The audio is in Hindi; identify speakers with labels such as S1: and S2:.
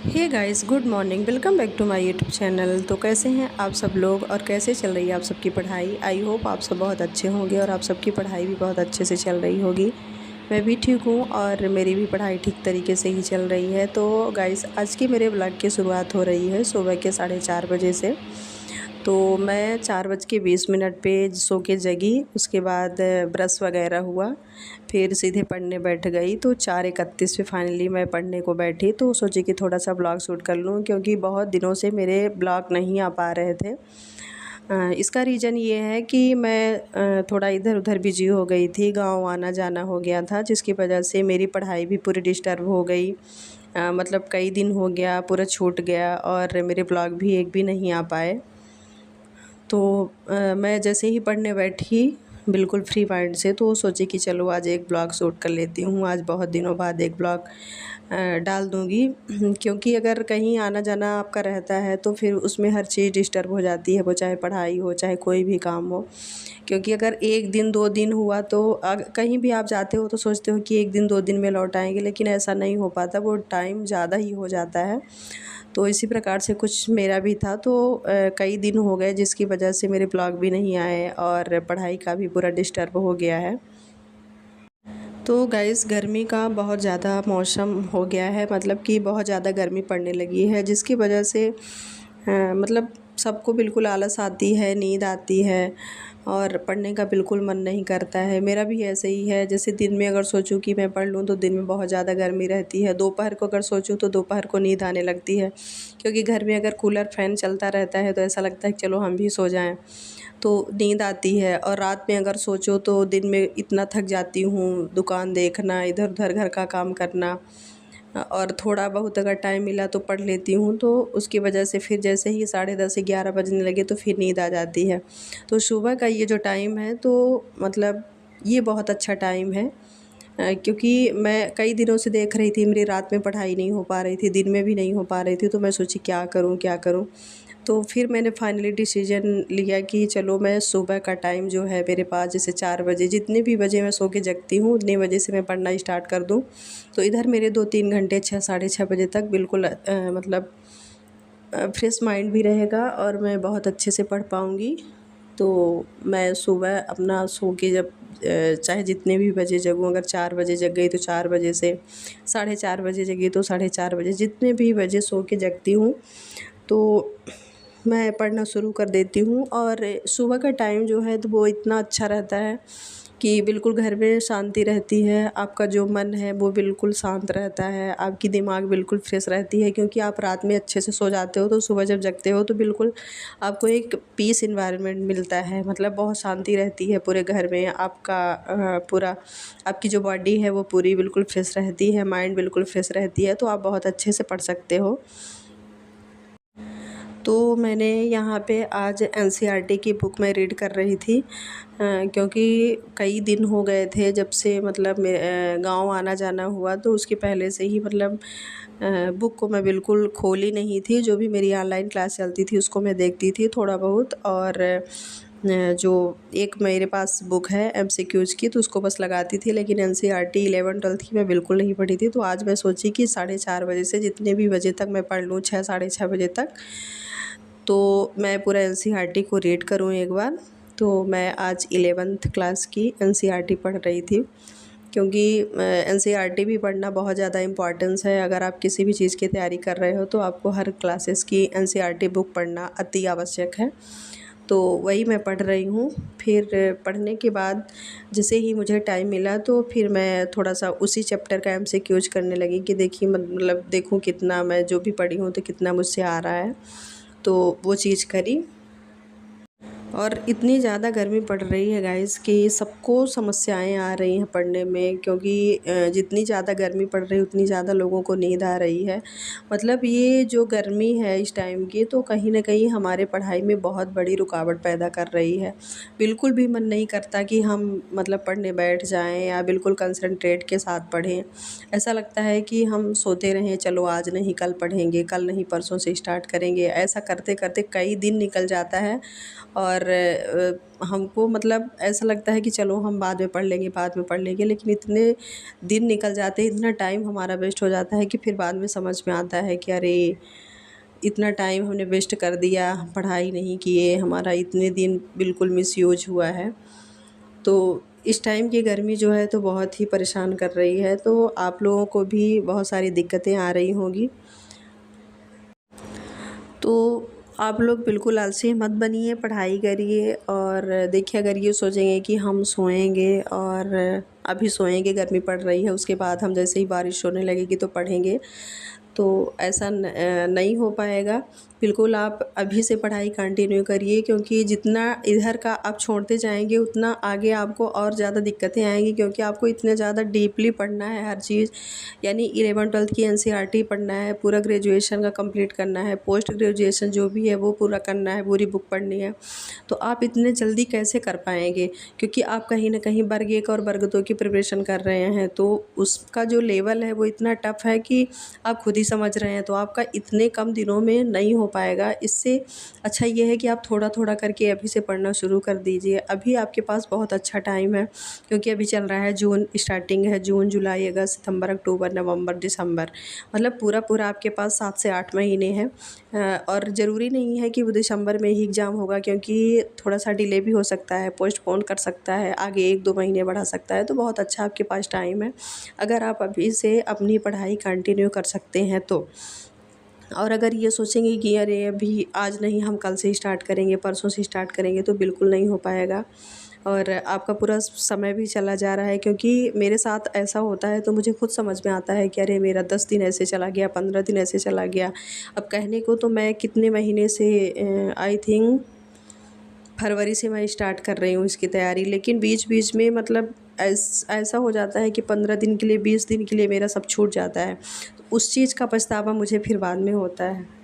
S1: Hey guys, good morning. Welcome back to my YouTube channel. तो कैसे हैं आप सब लोग और कैसे चल रही है आप सबकी पढ़ाई। आई होप आप सब बहुत अच्छे होंगे और आप सबकी पढ़ाई भी बहुत अच्छे से चल रही होगी। मैं भी ठीक हूँ और मेरी भी पढ़ाई ठीक तरीके से ही चल रही है। तो गाइस, आज की मेरे ब्लॉग की शुरुआत हो रही है सुबह के 4:30 बजे से। तो मैं 4:20 पे सो के जगी। उसके बाद ब्रश वगैरह हुआ, फिर सीधे पढ़ने बैठ गई। तो 4:31 पे फाइनली मैं पढ़ने को बैठी। तो सोची कि थोड़ा सा ब्लॉग शूट कर लूँ, क्योंकि बहुत दिनों से मेरे ब्लॉग नहीं आ पा रहे थे। इसका रीज़न ये है कि मैं थोड़ा इधर उधर बिजी हो गई थी, गांव आना जाना हो गया था, जिसकी वजह से मेरी पढ़ाई भी पूरी डिस्टर्ब हो गई। मतलब कई दिन हो गया पूरा छूट गया और मेरे ब्लॉग भी एक भी नहीं आ पाए। तो मैं जैसे ही पढ़ने बैठी बिल्कुल फ्री माइंड से, तो सोची कि चलो आज एक ब्लॉग शूट कर लेती हूँ। आज बहुत दिनों बाद एक ब्लॉग डाल दूँगी क्योंकि अगर कहीं आना जाना आपका रहता है तो फिर उसमें हर चीज़ डिस्टर्ब हो जाती है, वो चाहे पढ़ाई हो चाहे कोई भी काम हो। क्योंकि अगर 1 दिन 2 दिन हुआ तो कहीं भी आप जाते हो तो सोचते हो कि 1 दिन 2 दिन में लौट आएँगे, लेकिन ऐसा नहीं हो पाता, वो टाइम ज़्यादा ही हो जाता है। तो इसी प्रकार से कुछ मेरा भी था। तो कई दिन हो गए जिसकी वजह से मेरे ब्लॉग भी नहीं आए और पढ़ाई का भी पूरा डिस्टर्ब हो गया है। तो गाइस, गर्मी का बहुत ज़्यादा मौसम हो गया है, मतलब कि बहुत ज़्यादा गर्मी पड़ने लगी है, जिसकी वजह से मतलब सबको बिल्कुल आलस आती है, नींद आती है और पढ़ने का बिल्कुल मन नहीं करता है। मेरा भी ऐसे ही है। जैसे दिन में अगर सोचूं कि मैं पढ़ लूँ तो दिन में बहुत ज़्यादा गर्मी रहती है। दोपहर को अगर सोचूं तो दोपहर को नींद आने लगती है, क्योंकि घर में अगर कूलर फैन चलता रहता है तो ऐसा लगता है कि चलो हम भी सो जाएं, तो नींद आती है। और रात में अगर सोचो तो दिन में इतना थक जाती हूँ, दुकान देखना, इधर उधर घर का काम करना, और थोड़ा बहुत अगर टाइम मिला तो पढ़ लेती हूँ। तो उसकी वजह से फिर जैसे ही 10:30 11 बजने लगे तो फिर नींद आ जाती है। तो सुबह का ये जो टाइम है तो मतलब ये बहुत अच्छा टाइम है। क्योंकि मैं कई दिनों से देख रही थी मेरी रात में पढ़ाई नहीं हो पा रही थी, दिन में भी नहीं हो पा रही थी। तो मैं सोची क्या करूँ क्या करूँ। तो फिर मैंने फाइनली डिसीजन लिया कि चलो मैं सुबह का टाइम जो है मेरे पास, जैसे 4 बजे, जितने भी बजे मैं सो के जगती हूँ उतने बजे से मैं पढ़ना स्टार्ट कर दूँ। तो इधर मेरे 2-3 घंटे 6 साढ़े 6 बजे तक बिल्कुल मतलब फ्रेश माइंड भी रहेगा और मैं बहुत अच्छे से पढ़ पाऊँगी। तो मैं सुबह अपना सो के जब चाहे जितने भी बजे जगूँ, अगर 4 बजे जग गई तो 4 बजे से, 4:30 बजे जगी तो 4:30 बजे, जितने भी बजे सो के जगती हूँ तो मैं पढ़ना शुरू कर देती हूँ। और सुबह का टाइम जो है तो वो इतना अच्छा रहता है कि बिल्कुल घर में शांति रहती है, आपका जो मन है वो बिल्कुल शांत रहता है, आपकी दिमाग बिल्कुल फ्रेश रहती है, क्योंकि आप रात में अच्छे से सो जाते हो तो सुबह जब जगते हो तो बिल्कुल आपको एक पीस इन्वायरमेंट मिलता है। मतलब बहुत शांति रहती है पूरे घर में, आपका पूरा आपकी जो बॉडी है वो पूरी बिल्कुल फ्रेश रहती है, माइंड बिल्कुल फ्रेश रहती है, तो आप बहुत अच्छे से पढ़ सकते हो। तो मैंने यहाँ पे आज एनसीईआरटी की बुक मैं रीड कर रही थी, क्योंकि कई दिन हो गए थे जब से मतलब गांव आना जाना हुआ। तो उसके पहले से ही मतलब बुक को मैं बिल्कुल खोली नहीं थी। जो भी मेरी ऑनलाइन क्लास चलती थी उसको मैं देखती थी थोड़ा बहुत, और जो एक मेरे पास बुक है एमसीक्यूज़ की तो उसको बस लगाती थी, लेकिन एनसीईआरटी 11वीं 12वीं की मैं बिल्कुल नहीं पढ़ी थी। तो आज मैं सोची कि 4:30 बजे से जितने भी बजे तक मैं पढ़ लूँ, 6 साढ़े 6 बजे तक, तो मैं पूरा एनसीईआरटी को रीड करूँ एक बार। तो मैं आज 11वीं क्लास की एनसीईआरटी पढ़ रही थी, क्योंकि एनसीईआरटी भी पढ़ना बहुत ज़्यादा इम्पॉर्टेंस है। अगर आप किसी भी चीज़ की तैयारी कर रहे हो तो आपको हर क्लासेस की एनसीईआरटी बुक पढ़ना अति आवश्यक है। तो वही मैं पढ़ रही हूँ। फिर पढ़ने के बाद जैसे ही मुझे टाइम मिला तो फिर मैं थोड़ा सा उसी चैप्टर का एमसीक्यूज करने लगी कि देखिए मतलब देखूँ कितना मैं जो भी पढ़ी हूँ तो कितना मुझसे आ रहा है। तो वो चीज़ करी। और इतनी ज़्यादा गर्मी पड़ रही है गाइस कि सबको समस्याएं आ रही हैं पढ़ने में, क्योंकि जितनी ज़्यादा गर्मी पड़ रही है उतनी ज़्यादा लोगों को नींद आ रही है। मतलब ये जो गर्मी है इस टाइम की तो कहीं न कहीं हमारे पढ़ाई में बहुत बड़ी रुकावट पैदा कर रही है। बिल्कुल भी मन नहीं करता कि हम मतलब पढ़ने बैठ जाएँ या बिल्कुल कंसंट्रेट के साथ पढ़ें। ऐसा लगता है कि हम सोते रहें, चलो आज नहीं कल पढ़ेंगे, कल नहीं परसों से स्टार्ट करेंगे। ऐसा करते-करते कई दिन निकल जाता है और और हमको मतलब ऐसा लगता है कि चलो हम बाद में पढ़ लेंगे, बाद में पढ़ लेंगे, लेकिन इतने दिन निकल जाते हैं, इतना टाइम हमारा वेस्ट हो जाता है कि फिर बाद में समझ में आता है कि अरे इतना टाइम हमने वेस्ट कर दिया, पढ़ाई नहीं किए, हमारा इतने दिन बिल्कुल मिसयूज हुआ है। तो इस टाइम की गर्मी जो है तो बहुत ही परेशान कर रही है, तो आप लोगों को भी बहुत सारी दिक्कतें आ रही होंगी। तो आप लोग बिल्कुल आलसी मत बनिए, पढ़ाई करिए। और देखिए, अगर ये सोचेंगे कि हम सोएंगे और अभी सोएंगे, गर्मी पड़ रही है, उसके बाद हम जैसे ही बारिश होने लगेगी तो पढ़ेंगे, तो ऐसा नहीं हो पाएगा। बिल्कुल आप अभी से पढ़ाई कंटिन्यू करिए, क्योंकि जितना इधर का आप छोड़ते जाएंगे उतना आगे आपको और ज़्यादा दिक्कतें आएंगी, क्योंकि आपको इतने ज़्यादा डीपली पढ़ना है हर चीज़। यानी 11-12 की एनसीईआरटी पढ़ना है, पूरा ग्रेजुएशन का कंप्लीट करना है, पोस्ट ग्रेजुएशन जो भी है वो पूरा करना है, पूरी बुक पढ़नी है। तो आप इतने जल्दी कैसे कर पाएंगे, क्योंकि आप कहीं ना कहीं वर्ग 1 और वर्ग 2 की प्रिपरेशन कर रहे हैं, तो उसका जो लेवल है वो इतना टफ है कि आप खुद ही समझ रहे हैं। तो आपका इतने कम दिनों में नहीं हो पाएगा। इससे अच्छा ये है कि आप थोड़ा थोड़ा करके अभी से पढ़ना शुरू कर दीजिए। अभी आपके पास बहुत अच्छा टाइम है, क्योंकि अभी चल रहा है जून, स्टार्टिंग है जून, जुलाई, अगस्त, सितंबर, अक्टूबर, नवंबर, दिसंबर, मतलब पूरा पूरा आपके पास 7 से 8 महीने हैं। और ज़रूरी नहीं है कि वो दिसंबर में ही एग्ज़ाम होगा, क्योंकि थोड़ा सा डिले भी हो सकता है, पोस्टपोन कर सकता है, आगे 1-2 महीने बढ़ा सकता है। तो बहुत अच्छा आपके पास टाइम है, अगर आप अभी से अपनी पढ़ाई कंटिन्यू कर सकते हैं तो। और अगर ये सोचेंगे कि अरे अभी आज नहीं, हम कल से स्टार्ट करेंगे, परसों से स्टार्ट करेंगे, तो बिल्कुल नहीं हो पाएगा। और आपका पूरा समय भी चला जा रहा है, क्योंकि मेरे साथ ऐसा होता है तो मुझे खुद समझ में आता है कि अरे मेरा 10 दिन ऐसे चला गया, 15 दिन ऐसे चला गया। अब कहने को तो मैं कितने महीने से आई थिंक फरवरी से मैं स्टार्ट कर रही हूँ इसकी तैयारी, लेकिन बीच बीच में मतलब ऐसा हो जाता है कि 15 दिन के लिए, 20 दिन के लिए मेरा सब छूट जाता है। तो उस चीज़ का पछतावा मुझे फिर बाद में होता है।